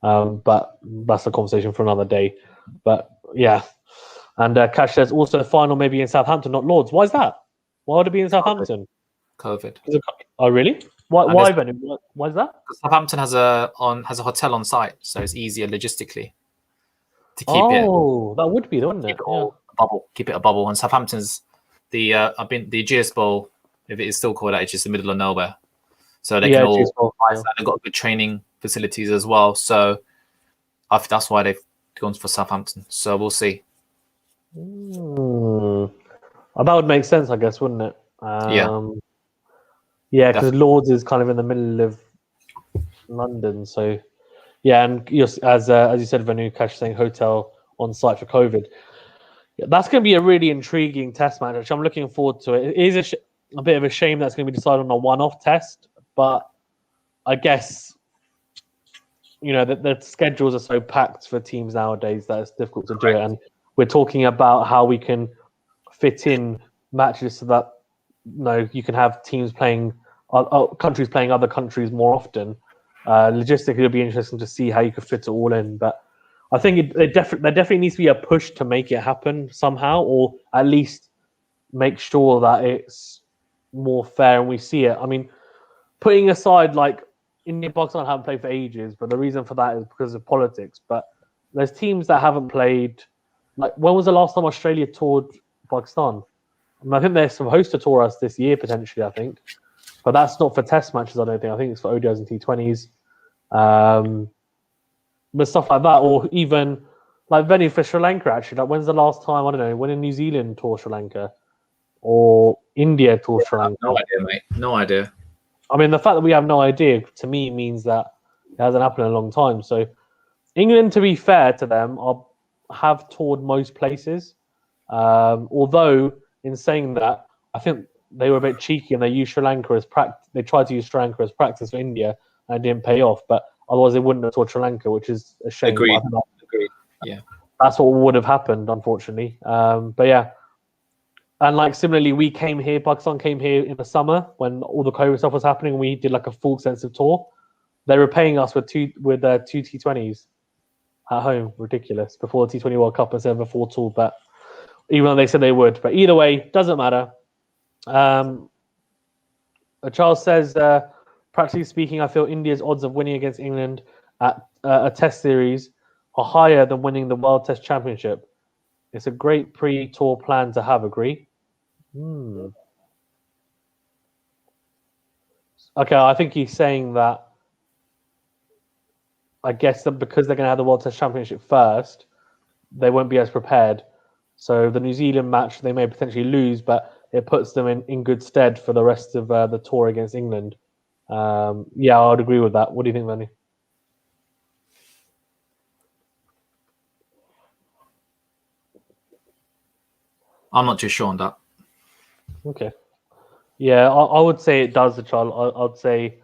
But that's a conversation for another day. But yeah, and Cash says also the final maybe in Southampton, not Lords. Why is that? Why would it be in Southampton? COVID. Oh, really? Why? And Why VENU? Why is that? Southampton has a hotel on site, so it's easier logistically to keep it. Oh, that would be, wouldn't it? Keep it all a bubble. Keep it a bubble. And Southampton's the the GS Bowl, if it is still called that, it's just the middle of nowhere. So they can all. They've got good training facilities as well. So I think that's why they've gone for Southampton. So we'll see. Oh, that would make sense, I guess, wouldn't it? Yeah. Yeah, because Lords is kind of in the middle of London, so yeah, and as you said, VENU Cash saying hotel on site for COVID. Yeah, that's going to be a really intriguing test match, which I'm looking forward to. It is a bit of a shame that's going to be decided on a one-off test, but I guess the schedules are so packed for teams nowadays that it's difficult to do it, and we're talking about how we can fit in matches so that you can have teams playing, countries playing other countries more often. Logistically, it'll be interesting to see how you could fit it all in. But I think there definitely needs to be a push to make it happen somehow, or at least make sure that it's more fair and we see it. I mean, putting aside like India and Pakistan haven't played for ages, but the reason for that is because of politics. But there's teams that haven't played. Like, when was the last time Australia toured Pakistan? I think they're supposed to tour us this year, potentially, I think. But that's not for test matches, I don't think. I think it's for ODIs and T20s. But stuff like that, or even like VENU for Sri Lanka, actually. Like, when's the last time, I don't know, when did New Zealand tour Sri Lanka? Or India tour Sri Lanka? No idea, mate. No idea. I mean, the fact that we have no idea, to me, means that it hasn't happened in a long time. So England, to be fair to them, have toured most places. Although, in saying that, I think they were a bit cheeky and they used Sri Lanka as practice. They tried to use Sri Lanka as practice for India, and it didn't pay off. But otherwise, they wouldn't have toured Sri Lanka, which is a shame. Agreed. Yeah, that's what would have happened, unfortunately. But yeah, and like similarly, we came here. Pakistan came here in the summer when all the COVID stuff was happening. We did like a full extensive tour. They were paying us with two T20s at home. Ridiculous. Before the T20 World Cup instead of a full tour, but even though they said they would. But either way, doesn't matter. Charles says, practically speaking, I feel India's odds of winning against England at a test series are higher than winning the World Test Championship. It's a great pre-tour plan to have, agree? Okay, I think he's saying that, I guess that because they're going to have the World Test Championship first, they won't be as prepared. So the New Zealand match, they may potentially lose, but it puts them in good stead for the rest of the tour against England. Yeah, I would agree with that. What do you think, VENU? I'm not too sure on that. Okay. Yeah, I would say it does, Charles. I'd say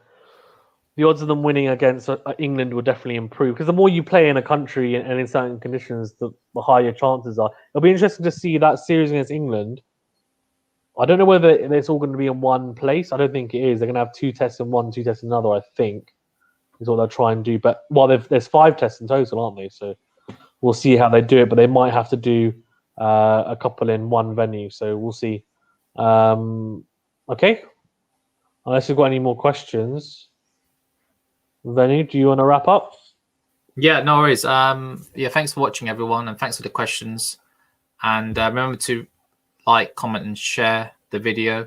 the odds of them winning against England will definitely improve, because the more you play in a country and in certain conditions, the higher your chances are. It'll be interesting to see that series against England. I don't know whether it's all going to be in one place. I don't think it is. They're going to have 2 tests in one, 2 tests in another, I think, is what they'll try and do. But, well, there's 5 tests in total, aren't they? So we'll see how they do it. But they might have to do a couple in one venue. So we'll see. Okay. Unless you've got any more questions. VENU, do you want to wrap up? Yeah, no worries. Yeah, thanks for watching, everyone, and thanks for the questions. And remember to like, comment, and share the video.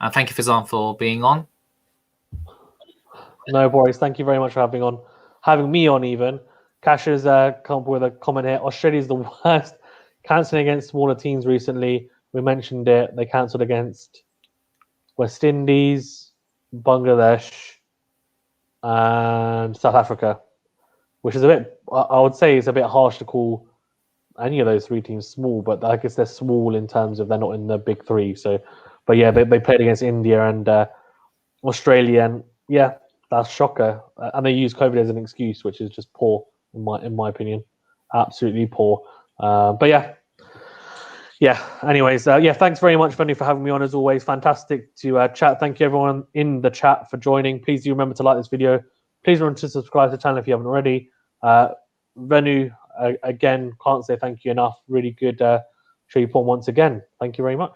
And thank you, Fizan, for being on. No worries. Thank you very much for having me on. Even Cash has come up with a comment here. Australia's the worst, cancelling against smaller teams recently. We mentioned it. They cancelled against West Indies, Bangladesh, and South Africa, which is a bit, I would say it's a bit harsh to call any of those 3 teams small, but I guess they're small in terms of they're not in the big 3. So, but yeah, they played against India and Australia, and yeah, that's shocker. And they use COVID as an excuse, which is just poor in my opinion, absolutely poor. But yeah. Anyways, yeah, thanks very much, VENU, for having me on. As always, fantastic to chat. Thank you, everyone in the chat, for joining. Please do remember to like this video. Please remember to subscribe to the channel if you haven't already. VENU, again, can't say thank you enough. Really good show you porn once again. Thank you very much.